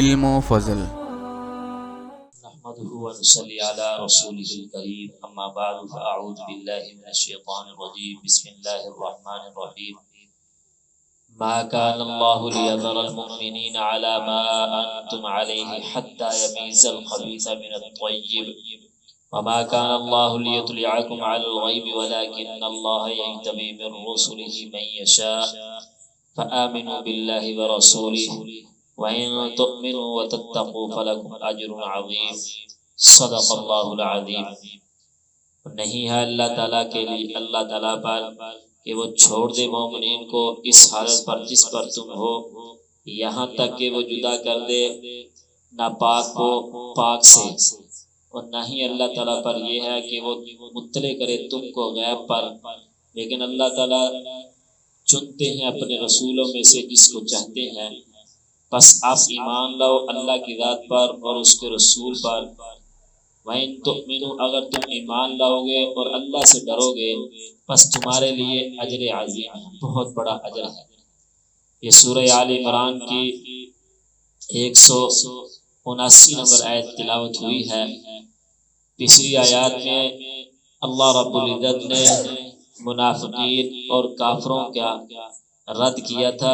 علم و فضل۔ نحمده ونصلي على رسوله الكريم اما بعد فاعوذ بالله من الشيطان الرجيم بسم الله الرحمن الرحيم ما كان الله ليذر المؤمنين على ما انتم عليه حتى يميز الخبيث من الطيب وما كان الله ليطلعكم على الغيب ولكن الله يجتبي من رسله من يشاء فآمنوا بالله ورسوله وَإِن تُؤْمِنُوا وَتَتَّقُوا فَلَكُمْ أَجْرٌ عَظِيمٌ صدق اللہ العظیم۔ نہیں ہے اللہ تعالیٰ کے لیے اللہ تعالیٰ پر کہ وہ چھوڑ دے مومنین کو اس حالت پر جس پر تم ہو، یہاں تک کہ وہ جدا کر دے ناپاک کو پاک سے، اور نہ ہی اللہ تعالیٰ پر یہ ہے کہ وہ مطلع کرے تم کو غیب پر، لیکن اللہ تعالیٰ چنتے ہیں اپنے رسولوں میں سے جس کو چاہتے ہیں۔ بس آپ ایمان لاؤ اللہ کی ذات پر اور اس کے رسول پر۔ وَإِن تُؤْمِنُوا اگر تم ایمان لاؤ گے اور اللہ سے ڈرو گے بس تمہارے لیے اجر عظیم ہے، بہت بڑا اجر ہے۔ یہ سورہ آل عمران کی 179 نمبر آیت تلاوت ہوئی ہے۔ تیسری آیات میں اللہ رب العزت نے منافقین اور کافروں کا رد کیا تھا،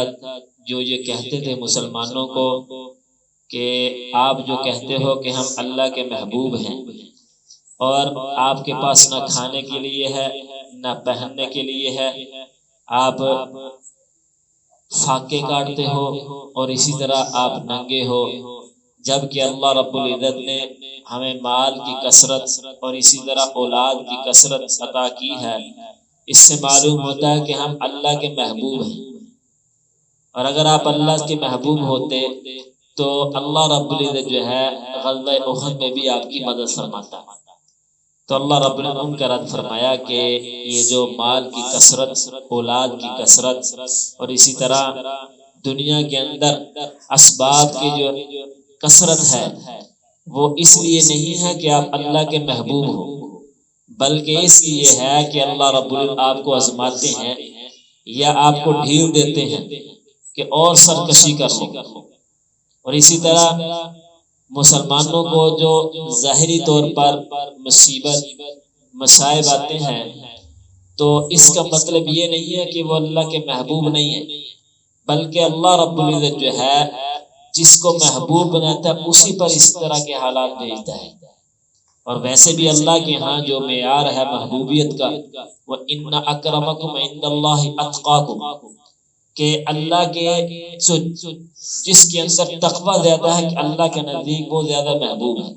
جو یہ کہتے تھے مسلمانوں کو کہ آپ جو کہتے ہو کہ ہم اللہ کے محبوب ہیں اور آپ کے پاس نہ کھانے کے لیے ہے نہ پہننے کے لیے ہے، آپ فاقے کاٹتے ہو اور اسی طرح آپ ننگے ہو، جبکہ اللہ رب العزت نے ہمیں مال کی کثرت اور اسی طرح اولاد کی کثرت عطا کی ہے۔ اس سے معلوم ہوتا ہے کہ ہم اللہ کے محبوب ہیں، اور اگر آپ اللہ کے محبوب ہوتے تو اللہ رب العزت جو ہے غزوہ احد میں بھی آپ کی مدد فرماتا۔ تو اللہ رب العزت ان کا رد فرمایا کہ یہ جو مال کی کثرت، اولاد کی کثرت اور اسی طرح دنیا کے اندر اسباب کی جو کثرت ہے وہ اس لیے نہیں ہے کہ آپ اللہ کے محبوب ہو، بلکہ اس لیے ہے کہ اللہ رب العزت آپ کو آزماتے ہیں یا آپ کو ڈھیل دیتے ہیں کہ اور سرکشی کرو۔ اور اسی طرح مسلمانوں کو جو ظاہری طور پر مصیبت مصائب آتے ہیں تو اس کا مطلب یہ نہیں ہے کہ وہ اللہ کے محبوب نہیں ہیں، بلکہ اللہ رب العزت جو ہے جس کو محبوب بناتا ہے اسی پر اس طرح کے حالات بھیجتا ہے۔ اور ویسے بھی اللہ کے ہاں جو معیار ہے محبوبیت کا، وَإِنَّ أَكْرَمَكُمْ عِندَ اللَّهِ أَتْقَاكُمْ، کہ اللہ کے جس کے اندر تقوی زیادہ ہے کہ اللہ کے نزدیک وہ زیادہ محبوب ہے۔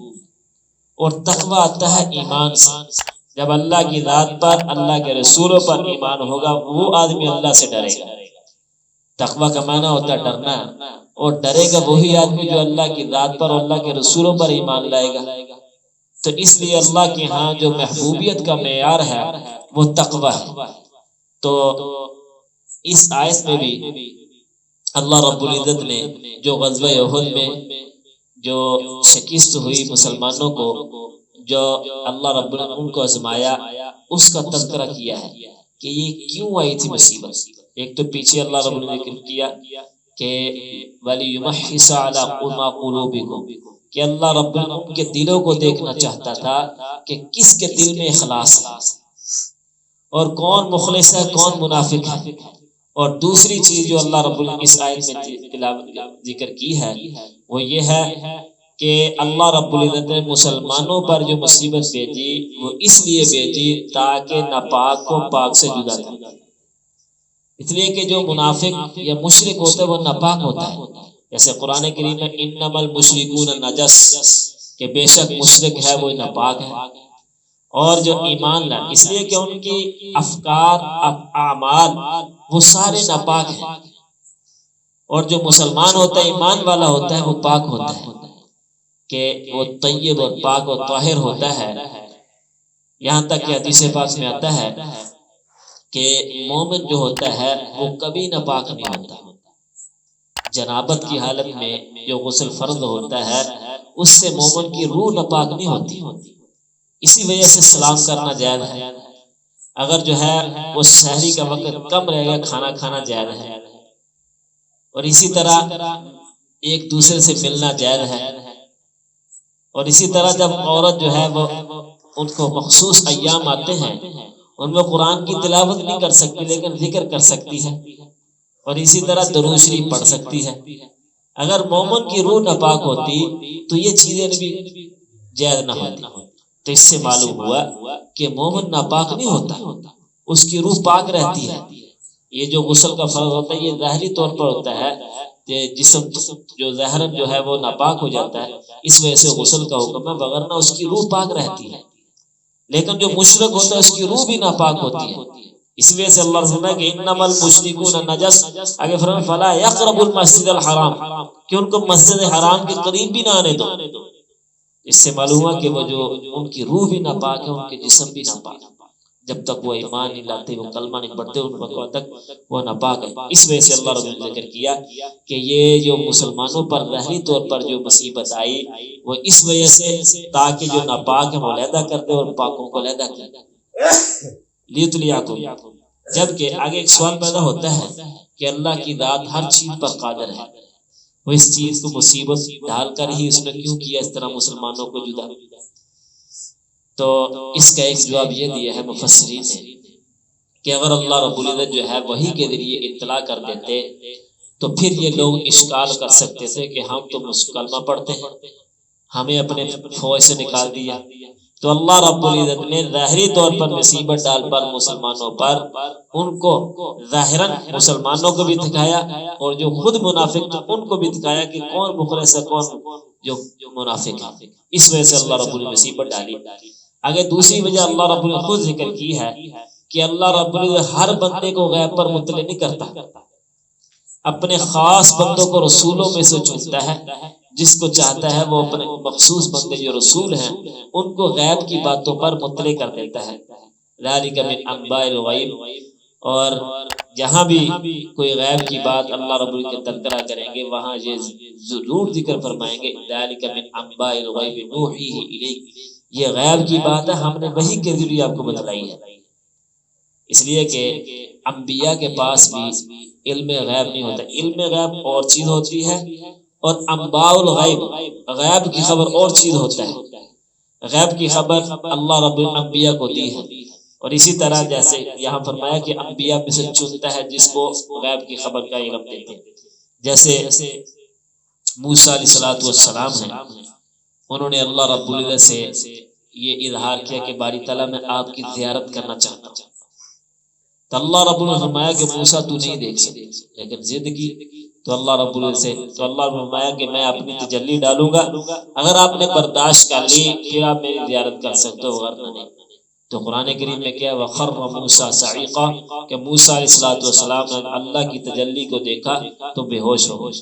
اور تقوی آتا ہے ایمان سے، جب اللہ کی ذات پر اللہ کے رسولوں پر ایمان ہوگا وہ آدمی اللہ سے ڈرے گا۔ تقوی کا معنی ہوتا ہے ڈرنا، اور ڈرے گا وہی آدمی جو اللہ کی ذات پر اور اللہ کے رسولوں پر ایمان لائے گا۔ تو اس لیے اللہ کے ہاں جو محبوبیت کا معیار ہے وہ تقوی ہے۔ تو اس آیت میں بھی اللہ رب العزت نے جو غزوہ احد میں جو شکست ہوئی مسلمانوں کو، جو اللہ رب العزت ان کو آزمایا، اس کا تذکرہ کیا ہے کہ یہ کیوں آئی تھی مصیبت۔ ایک تو پیچھے اللہ رب العزت نے ذکر کیا کہ وَلِيُمَحِّصَ عَلَىٰ قُلُوبِكُمْ، کہ اللہ رب العزت ان کے دلوں کو دیکھنا چاہتا تھا کہ کس کے دل میں اخلاص ہے اور کون مخلص ہے کون منافق ہے۔ اور دوسری چیز جو اللہ رب العزت اس آیت میں ذکر کی ہے وہ یہ ہے کہ اللہ رب العزت نے مسلمانوں پر جو مصیبت بھیجی وہ اس لیے بھیجی تاکہ ناپاک کو پاک سے جدا کر، اس لیے کہ جو منافق یا مشرک ہوتا ہے وہ ناپاک ہوتا ہے، جیسے قرآن کریم میں انما المشرکون نجس، کہ بے شک مشرک ہے وہ ناپاک ہے۔ اور جو ایمان لائے اس لیے کہ ان کی افکار اعمال وہ سارے ناپاک ہیں، اور جو مسلمان ہوتا ہے ایمان والا ہوتا ہے وہ پاک ہوتا ہے کہ وہ طیب اور پاک اور طاہر ہوتا ہے۔ یہاں تک کہ حدیث پاک میں آتا ہے کہ مومن جو ہوتا ہے وہ کبھی ناپاک نہیں ہوتا۔ جنابت کی حالت میں جو غسل فرض ہوتا ہے اس سے مومن کی روح ناپاک نہیں ہوتی، اسی وجہ سے سلام کرنا جائز ہے۔ اگر جو ہے وہ سحری کا وقت کم رہے گا کھانا کھانا جائز ہے۔ اور اسی طرح ایک دوسرے سے ملنا جائز ہے۔ اور اسی طرح جب عورت جو ہے وہ ان کو مخصوص ایام آتے ہیں ان میں قرآن کی تلاوت نہیں کر سکتی لیکن ذکر کر سکتی ہے، اور اسی طرح درود شریف پڑھ سکتی ہے۔ اگر مومن کی روح ناپاک ہوتی تو یہ چیزیں بھی جائز نہ ہوتی۔ تو اس سے معلوم ہوا کہ مومن ناپاک نہیں ہوتا، اس کی روح پاک رہتی ہے۔ یہ جو غسل کا فرض ہوتا ہے یہ ظاہری طور پر ہوتا ہے کہ جسم جو ظاہراً جو ہے وہ ناپاک ہو جاتا ہے، اس وجہ سے غسل کا حکم ہے، وگرنہ اس کی روح پاک رہتی ہے۔ لیکن جو مشرک ہوتا ہے اس کی روح بھی ناپاک ہوتی ہے، اس وجہ سے اللہ نے فرمایا کہ انما المشرکون نجس، آگے فرمایا فلا یقربوا المسجد الحرام، کہ ان کو مسجد حرام کے قریب بھی نہ آنے دو۔ اس سے معلوم ہوا کہ وہ جو ان کی روح بھی ناپاک ہے، ان کے جسم بھی ناپاک ہے، جب تک وہ ایمان نہیں لاتے، وہ کلمہ نہیں پڑھتے، ان وقت تک وہ ناپاک ہے۔ اس وجہ سے اللہ رب نے ذکر کیا کہ یہ جو مسلمانوں پر ظاہری طور پر جو مصیبت آئی وہ اس وجہ سے تاکہ جو ناپاک ہے وہ علیحدہ کر دے اور پاکوں کو علیحدہ کر دے، لیتلیاکم۔ جبکہ آگے ایک سوال پیدا ہوتا ہے کہ اللہ کی ذات ہر چیز پر قادر ہے، وہ اس چیز کو مصیبت ڈال کر ہی اس نے کیوں کیا اس طرح مسلمانوں کو جدا؟ تو اس کا ایک جواب یہ دیا ہے مفسرین نے کہ اگر اللہ رب العزت جو ہے وحی کے ذریعے اطلاع کر دیتے تو پھر یہ لوگ اشکال کر سکتے تھے کہ ہم تو کلمہ پڑھتے ہیں، ہمیں اپنے فوج سے نکال دیا۔ تو اللہ رب العزت نے ظاہری طور پر مصیبت ڈال پر مسلمانوں پر ان کو ظاہراً مسلمانوں کو بھی دکھایا اور جو خود منافق تھے ان کو بھی دکھایا کہ کون مخلص ہے کون جو منافق ہے۔ اس وجہ سے اللہ رب العزت نے مصیبت ڈالی۔ اگر دوسری وجہ اللہ رب العزت خود ذکر کی ہے کہ اللہ رب العزت ہر بندے کو غیب پر مطلع نہیں کرتا، اپنے خاص بندوں کو رسولوں میں سے چنتا ہے، جس کو چاہتا ہے وہ اپنے مخصوص بندے جو رسول ہیں ان کو غیب کی باتوں پر مطلع کر دیتا ہے۔ ذالک من انباء الغیب، اور جہاں بھی کوئی غیب کی بات اللہ رب العزت تذکرہ کریں گے وہاں یہ ضرور ذکر فرمائیں گے ذالک من انباء الغیب نوحیہ الیک، یہ غیب کی بات ہے ہم نے وحی کے ذریعے آپ کو بتلائی ہے۔ اس لیے کہ انبیاء کے پاس بھی علم غیب نہیں ہوتا، علم غیب اور چیز ہوتی ہے اور انباء الغیب غیب کی خبر اور چیز ہوتا ہے۔ غیب کی خبر اللہ رب الانبیاء کو دی ہے، اور اسی طرح جیسے یہاں فرمایا کہ انبیاء میں سے چنتا ہے جس کو غیب کی خبر کا علم دیتے ہیں، جیسے موسیٰ علیہ السلام ہیں، انہوں نے اللہ رب العزت سے یہ اظہار کیا کہ باری تعالیٰ میں آپ کی زیارت کرنا چاہتا ہوں، تو اللہ رب العزت نے فرمایا کہ موسیٰ تو نہیں دیکھ سکتے، لیکن ضد کی تو اللہ رب العزت سے تو اللہ نے فرمایا کہ میں اپنی تجلی ڈالوں گا، اگر آپ نے برداشت کر لی پھر آپ میری زیارت کر سکتے ہو ورنہ نہیں۔ تو قرآن کریم میں کیا وَخَرَّ مُوسَىٰ صَعِقًا کہ موسیٰ علیہ السلام نے اللہ کی تجلی کو دیکھا تو بے ہوش ہو گئے،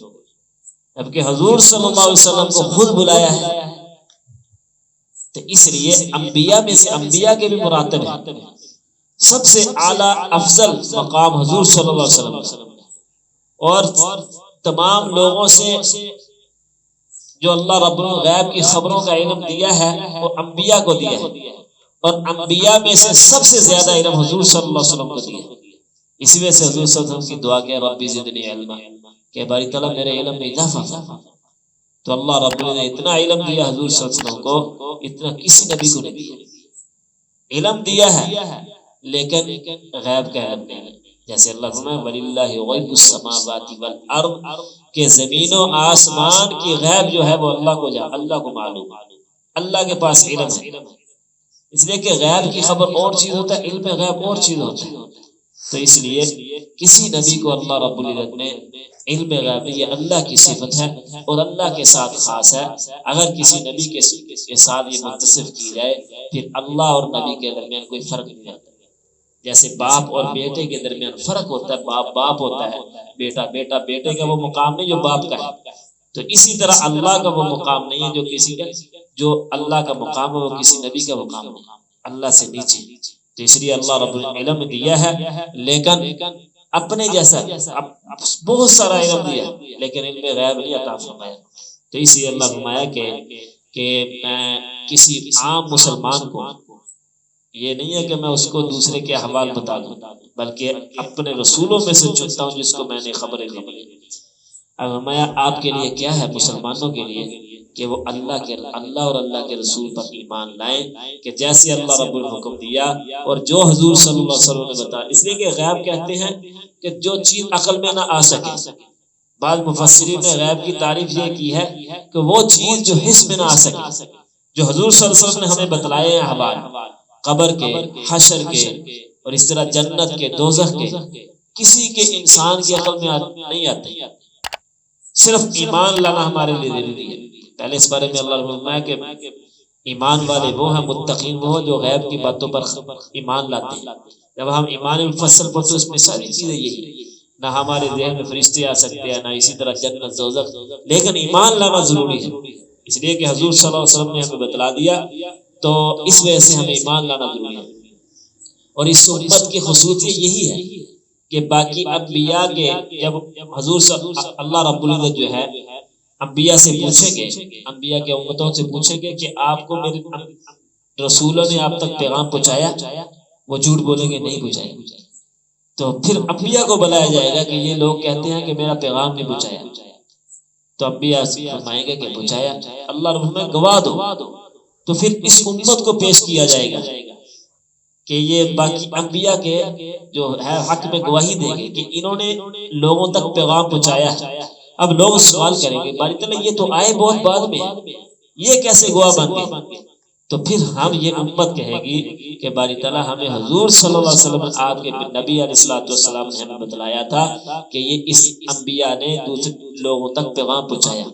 جبکہ حضور صلی اللہ علیہ وسلم کو خود بلایا ہے۔ تو اس لیے انبیاء میں سے انبیاء کے بھی مراتب ہیں، سب سے اعلیٰ افضل مقام حضور صلی اللہ علیہ وسلم، اور تمام لوگوں سے جو اللہ رب العزت غیب کی خبروں کا علم دیا ہے وہ انبیاء کو دیا ہے، اور انبیاء میں سے سب سے زیادہ علم حضور صلی اللہ علیہ وسلم کو دیا ہے۔ اسی وجہ سے حضور صلی اللہ علیہ وسلم کی دعا کہ ربی زدنی علما، کہ باری تعالیٰ میرے علم میں اضافہ۔ تو اللہ رب العزت نے اتنا علم دیا حضور صلی اللہ علیہ وسلم کو، اتنا کسی نبی کو نہیں دیا۔ علم دیا ہے لیکن غیب کا علم نہیں ہے، جیسے اللہ فرمائے وَلِلَّهِ غَيْبُ السَّمَاوَاتِ وَالْأَرْضِ کہ زمین و آسمان کی غیب جو ہے وہ اللہ کو معلوم، اللہ کے پاس علم ہے۔ اس لیے کہ غیب کی خبر اور چیز ہوتا ہے، علم غیب اور چیز ہوتا ہے۔ تو اس لیے کسی نبی کو اللہ رب العزت نے علم غیب، یہ اللہ کی صفت ہے اور اللہ کے ساتھ خاص ہے۔ اگر کسی نبی کے ساتھ یہ متصف کی جائے پھر اللہ اور نبی کے درمیان کوئی فرق نہیں رہتا، جیسے باپ اور بیٹے کے درمیان فرق ہوتا ہے، باپ ہوتا ہے، بیٹا بیٹے کا وہ مقام نہیں جو باپ کا ہے، تو اسی طرح اللہ کا وہ مقام نہیں ہے جو کسی کا، جو اللہ کا مقام ہے وہ کسی نبی کا مقام نہیں، اللہ سے نیچے۔ تو اس لیے اللہ رب العلم دیا ہے لیکن اپنے جیسا بہت سارا علم دیا لیکن علم غیب نہیں عطا فرمایا۔ تو اس لیے اللہ فرمایا کہ میں کسی عام مسلمان کو یہ نہیں ہے کہ میں اس کو دوسرے کے احوال بتا دوں، بلکہ اپنے رسولوں میں سے چنتا ہوں جس کو میں نے خبریں دینی ہے۔ اب فرمایا آپ کے لیے کیا ہے مسلمانوں کے لیے کہ وہ اللہ اور اللہ کے رسول پر ایمان لائیں کہ جیسے اللہ رب الحکم دیا اور جو حضور صلی اللہ علیہ وسلم نے بتایا. اس لیے کہ غیب کہتے ہیں کہ جو چیز عقل میں نہ آ سکے. بعض مفسرین نے غیب کی تعریف یہ کی ہے کہ وہ چیز جو حس میں نہ آ سکے، جو حضور صلی اللہ علیہ وسلم نے ہمیں بتلائے ہیں احوال قبر کے، حشر کے، اور اس طرح جنت کے، دوزخ کے، کسی کے انسان کی عقل میں نہیں آتے. صرف ایمان لانا ہمارے لیے ضروری ہے. پہلے اس بارے میں اللہ نے فرمایا کہ ایمان والے وہ ہیں، متقین وہ ہیں جو غیب کی باتوں پر ایمان لاتے ہیں. جب ہم ایمان مفصل پڑھتے اس میں ساری چیزیں یہی، نہ ہمارے ذہن میں فرشتے آ سکتے ہیں، نہ اسی طرح جنت دوزخ، لیکن ایمان لانا ضروری ہے. اس لیے کہ حضور صلی اللہ علیہ وسلم نے ہمیں بتلا دیا، تو اس وجہ سے ہمیں ایمان لانا ضروری ہے. اور اس امت کی خصوصیت یہی ہے کہ باقی انبیاء کے جب حضور اللہ رب العزت جو ہے انبیاء سے پوچھیں گے، انبیاء کے امتوں سے پوچھیں گے کہ آپ کو میرے رسولوں نے آپ تک پیغام پہنچایا؟ وہ جھوٹ بولیں گے نہیں پہنچایا. تو پھر انبیاء کو بلایا جائے گا کہ یہ لوگ کہتے ہیں کہ میرا پیغام نہیں پہنچایا، تو انبیاء فرمائیں گے کہ پہنچایا. اللہ رب میں گواہ دو. تو پھر اس امت کو پیش کیا جائے گا کہ یہ باقی انبیاء کے جو ہے حق میں گواہی دیں گے کہ انہوں نے لوگوں تک پیغام پہنچایا. اب لوگ سوال کریں گے باری تعالیٰ یہ تو آئے بہت بعد میں، یہ کیسے گواہ بن گئے؟ تو پھر ہم یہ امت کہے گی کہ باری تعالیٰ ہمیں حضور صلی اللہ علیہ وسلم آپ کے نبی علیہ السلام نے ہمیں بتلایا تھا کہ یہ اس انبیاء نے دوسرے لوگوں تک پیغام پہنچایا.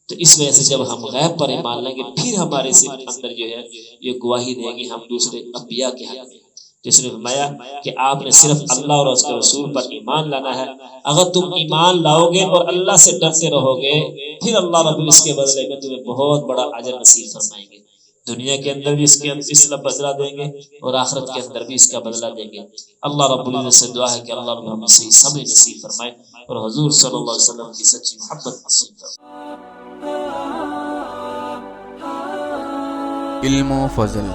تو اس وجہ سے جب ہم غیب پر ایمان لیں گے پھر ہمارے اندر جو ہے یہ گواہی دیں گے ہم دوسرے انبیاء کے حق میں. جس نے فرمایا کہ آپ نے صرف اللہ اور اس کے رسول پر ایمان لانا ہے. اگر تم ایمان لاؤ گے اور اللہ سے ڈرتے رہو گے پھر اللہ رب اس کے بدلے میں تمہیں بہت بڑا اجر نصیب فرمائیں گے. دنیا کے اندر بھی اس کا بدلہ دیں گے اور آخرت کے اندر بھی اس کا بدلہ دیں گے. اللہ رب العزت سے دعا ہے کہ اللہ رب ہمیں صحیح سمجھ نصیب فرمائے اور حضور صلی اللہ علیہ وسلم کی سچی محبت نصیب فرمائے. علم و فضل